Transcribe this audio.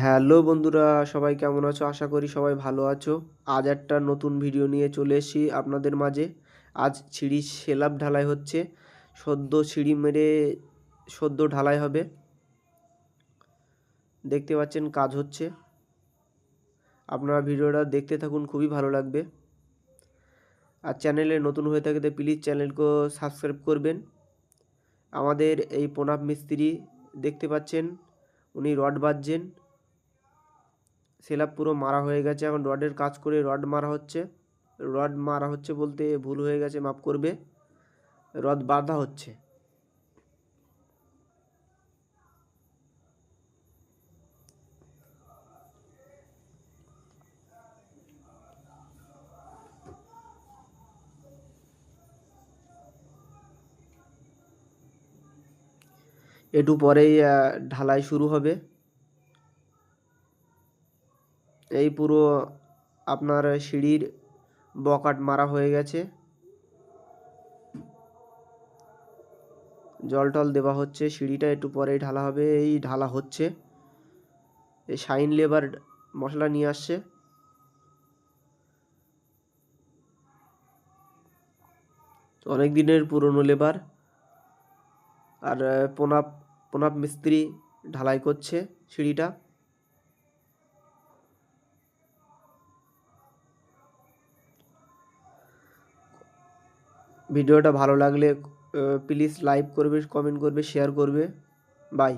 Hello বন্ধুরা, সবাই কেমন আছো? আশা করি সবাই ভালো আছো। আজ একটা নতুন ভিডিও নিয়ে চলে এসেছি আপনাদের মাঝে। আজ সিঁড়ি সেলাব ঢালাই হচ্ছে। সদ্য সিঁড়ি মেরে সদ্য ঢালাই হবে। দেখতে পাচ্ছেন কাজ হচ্ছে। আপনারা ভিডিওটা দেখতে থাকুন, খুবই ভালো লাগবে। আর চ্যানেলে নতুন হয়ে থাকলে প্লিজ চ্যানেলকে সাবস্ক্রাইব করবেন। আমাদের এই প্রণব মিস্ত্রি দেখতে পাচ্ছেন, উনি রড বাঁধছেন। সেলাব পুরো মারা হয়ে গেছে, এখন রডের কাজ করে রড মারা হচ্ছে। রড মারা হচ্ছে বলতে ভুল হয়ে গেছে, মাফ করবে। রড বাঁধা হচ্ছে। একটু পরেই ঢালাই শুরু হবে। এই পুরো আপনার সিঁড়ির বকাট মারা হয়ে গেছে। জল টল দেওয়া হচ্ছে, সিঁড়িটা একটু পরেই ঢালা হবে। এই ঢালা হচ্ছে। এই শাইন লেবার মশলা নিয়ে আসছে। অনেক দিনের পুরনো লেবার। আর প্রণব মিস্ত্রি ঢালাই করছে সিঁড়িটা। ভিডিওটা ভালো লাগলে প্লিজ লাইক করবে, কমেন্ট করবে, শেয়ার করবে। বাই।